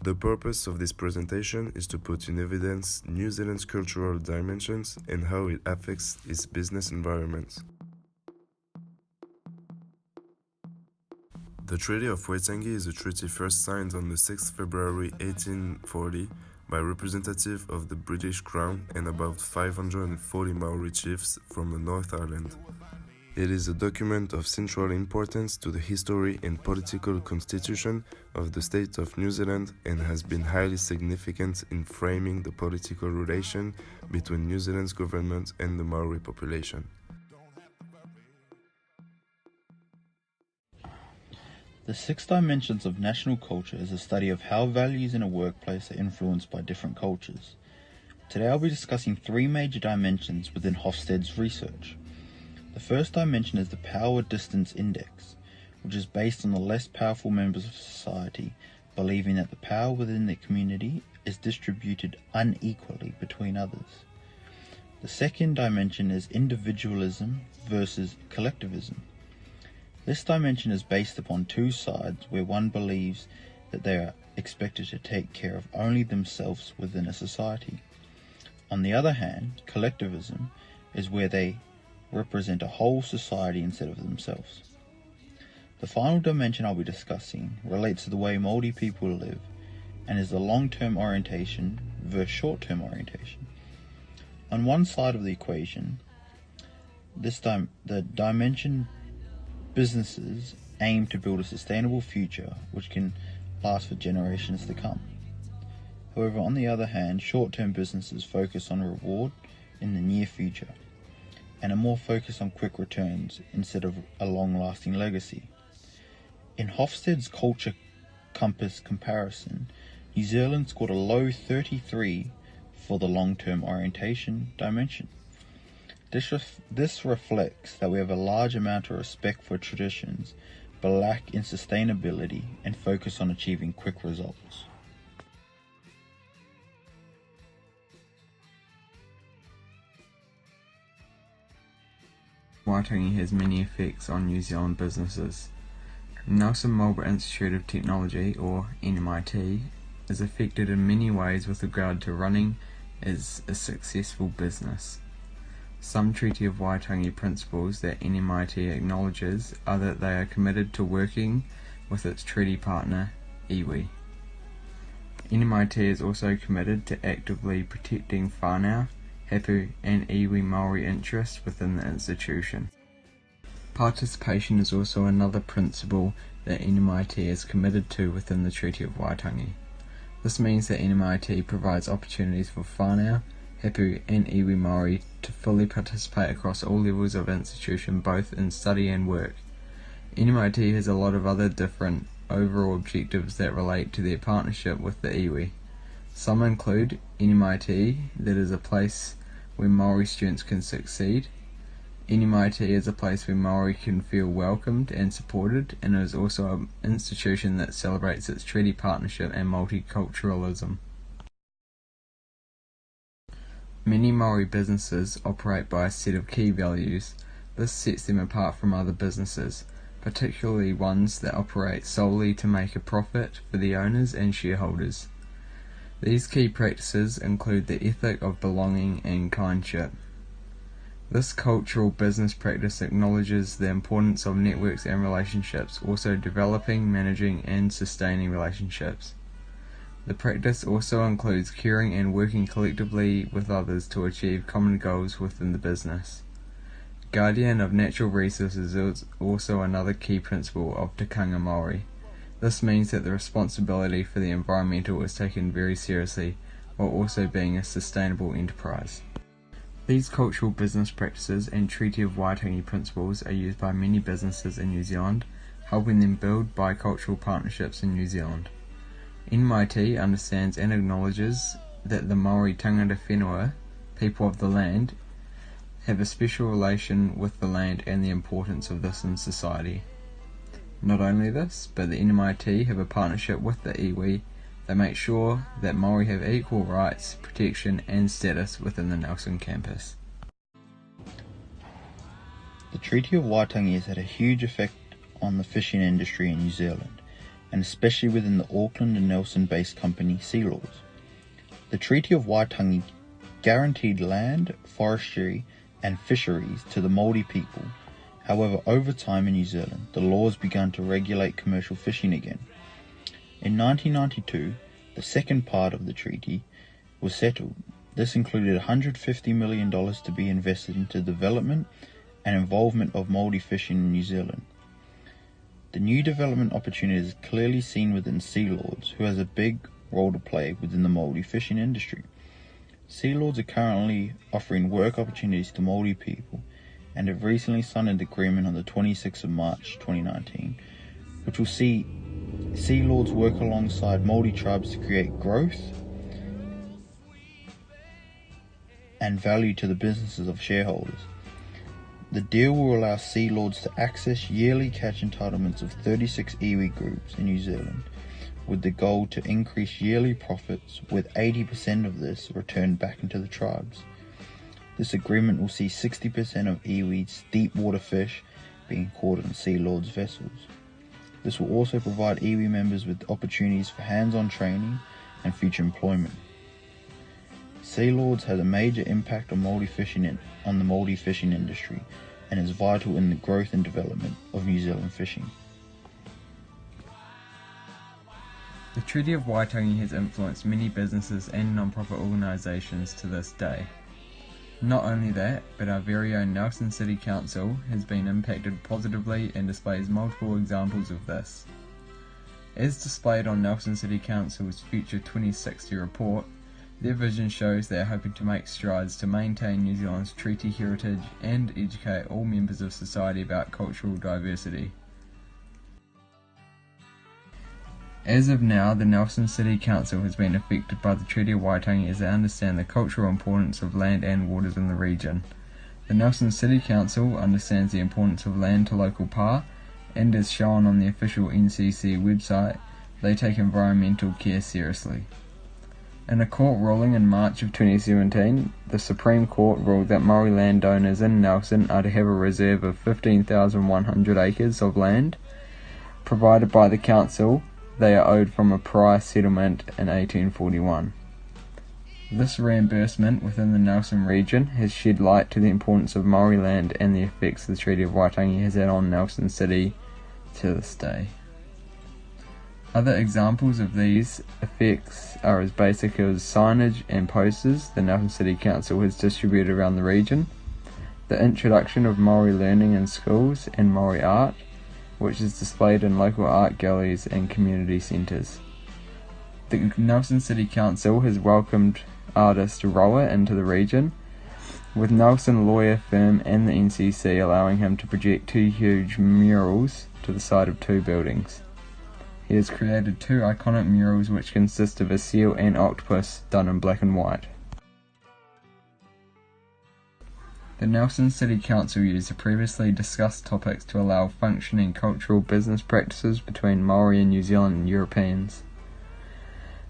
The purpose of this presentation is to put in evidence New Zealand's cultural dimensions and how it affects its business environment. The Treaty of Waitangi is a treaty first signed on the 6th February 1840 by representatives of the British Crown and about 540 Maori chiefs from the North Island. It is a document of central importance to the history and political constitution of the state of New Zealand and has been highly significant in framing the political relation between New Zealand's government and the Maori population. The 6 dimensions of national culture is a study of how values in a workplace are influenced by different cultures. Today I'll be discussing 3 major dimensions within Hofstede's research. The first dimension is the Power Distance Index, which is based on the less powerful members of society believing that the power within their community is distributed unequally between others. The second dimension is individualism versus collectivism. This dimension is based upon 2 sides where one believes that they are expected to take care of only themselves within a society. On the other hand, collectivism is where they represent a whole society instead of themselves. The final dimension I'll be discussing relates to the way Māori people live and is the long-term orientation versus short-term orientation. On one side of the equation, the dimension businesses aim to build a sustainable future which can last for generations to come. However, on the other hand, short-term businesses focus on reward in the near future and are more focused on quick returns instead of a long-lasting legacy. In Hofstede's Culture Compass comparison, New Zealand scored a low 33 for the long-term orientation dimension. This reflects that we have a large amount of respect for traditions, but lack in sustainability and focus on achieving quick results. Waitangi has many effects on New Zealand businesses. Nelson Marlborough Institute of Technology, or NMIT, is affected in many ways with regard to running as a successful business. Some Treaty of Waitangi principles that NMIT acknowledges are that they are committed to working with its treaty partner, iwi. NMIT is also committed to actively protecting whānau, hapu and iwi Māori interests within the institution. Participation is also another principle that NMIT is committed to within the Treaty of Waitangi. This means that NMIT provides opportunities for whānau, hapu and iwi Māori to fully participate across all levels of institution, both in study and work. NMIT has a lot of other different overall objectives that relate to their partnership with the iwi. Some include NMIT, that is a place where Māori students can succeed. NMIT is a place where Māori can feel welcomed and supported, and it is also an institution that celebrates its treaty partnership and multiculturalism. Many Māori businesses operate by a set of key values. This sets them apart from other businesses, particularly ones that operate solely to make a profit for the owners and shareholders. These key practices include the ethic of belonging and kindship. This cultural business practice acknowledges the importance of networks and relationships, also developing, managing, and sustaining relationships. The practice also includes caring and working collectively with others to achieve common goals within the business. Guardian of natural resources is also another key principle of tikanga Māori. This means that the responsibility for the environmental is taken very seriously, while also being a sustainable enterprise. These cultural business practices and Treaty of Waitangi principles are used by many businesses in New Zealand, helping them build bicultural partnerships in New Zealand. NMIT understands and acknowledges that the Māori tangata whenua, people of the land, have a special relation with the land and the importance of this in society. Not only this, but the NMIT have a partnership with the iwi that make sure that Māori have equal rights, protection and status within the Nelson campus. The Treaty of Waitangi has had a huge effect on the fishing industry in New Zealand. and especially within the Auckland and Nelson-based company Sealord. The Treaty of Waitangi guaranteed land, forestry and fisheries to the Māori people. However, over time in New Zealand, the laws began to regulate commercial fishing again. In 1992, the second part of the treaty was settled. This included $150 million to be invested into development and involvement of Māori fishing in New Zealand. The new development opportunity is clearly seen within Sealords, who has a big role to play within the Māori fishing industry. Sealords are currently offering work opportunities to Māori people and have recently signed an agreement on the 26th of March 2019, which will see Sealords work alongside Māori tribes to create growth and value to the businesses of shareholders. The deal will allow Sealords to access yearly catch entitlements of 36 iwi groups in New Zealand, with the goal to increase yearly profits, with 80% of this returned back into the tribes. This agreement will see 60% of iwi's deep water fish being caught on Sealords vessels. This will also provide iwi members with opportunities for hands-on training and future employment. Sealords has a major impact on the Māori fishing industry and is vital in the growth and development of New Zealand fishing. The Treaty of Waitangi has influenced many businesses and non-profit organisations to this day. Not only that, but our very own Nelson City Council has been impacted positively and displays multiple examples of this. As displayed on Nelson City Council's Future 2060 report, their vision shows they are hoping to make strides to maintain New Zealand's treaty heritage and educate all members of society about cultural diversity. As of now, the Nelson City Council has been affected by the Treaty of Waitangi as they understand the cultural importance of land and waters in the region. The Nelson City Council understands the importance of land to local pa, and as shown on the official NCC website, they take environmental care seriously. In a court ruling in March of 2017, the Supreme Court ruled that Māori landowners in Nelson are to have a reserve of 15,100 acres of land, provided by the council. They are owed from a prior settlement in 1841. This reimbursement within the Nelson region has shed light to the importance of Māori land and the effects the Treaty of Waitangi has had on Nelson City to this day. Other examples of these effects are as basic as signage and posters the Nelson City Council has distributed around the region, the introduction of Māori learning in schools and Māori art, which is displayed in local art galleries and community centres. The Nelson City Council has welcomed artist Roa into the region, with Nelson lawyer firm and the NCC allowing him to project 2 huge murals to the side of 2 buildings. He has created 2 iconic murals which consist of a seal and octopus done in black and white. The Nelson City Council used the previously discussed topics to allow functioning cultural business practices between Māori and New Zealand and Europeans.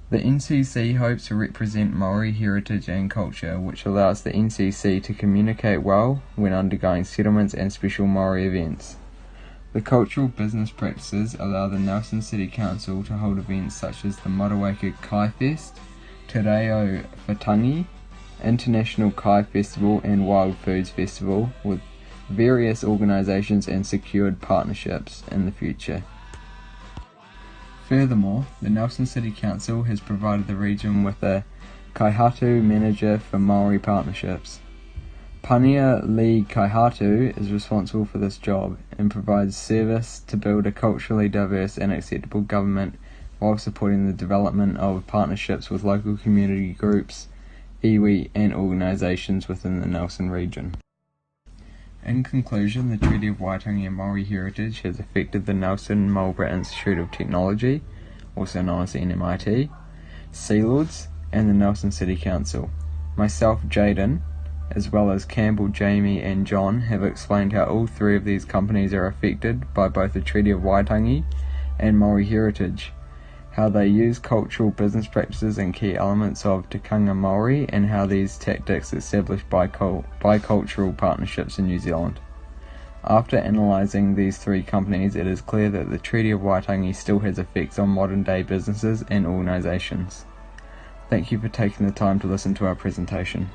The NCC hopes to represent Māori heritage and culture, which allows the NCC to communicate well when undergoing settlements and special Māori events. The cultural business practices allow the Nelson City Council to hold events such as the Motueka Kai Fest, Te Reo Waitangi, International Kai Festival and Wild Foods Festival with various organisations and secured partnerships in the future. Furthermore, the Nelson City Council has provided the region with a Kaihatu Manager for Māori Partnerships. Pania Lee Kaihatu is responsible for this job and provides service to build a culturally diverse and acceptable government while supporting the development of partnerships with local community groups, iwi and organisations within the Nelson region. In conclusion, the Treaty of Waitangi and Māori heritage has affected the Nelson Marlborough Institute of Technology, also known as the NMIT, Sealords, and the Nelson City Council. Myself, Jaden, as well as Campbell, Jamie and John have explained how all 3 of these companies are affected by both the Treaty of Waitangi and Māori heritage, how they use cultural business practices and key elements of tikanga Māori, and how these tactics establish bicultural partnerships in New Zealand. After analysing these three companies, it is clear that the Treaty of Waitangi still has effects on modern-day businesses and organisations. Thank you for taking the time to listen to our presentation.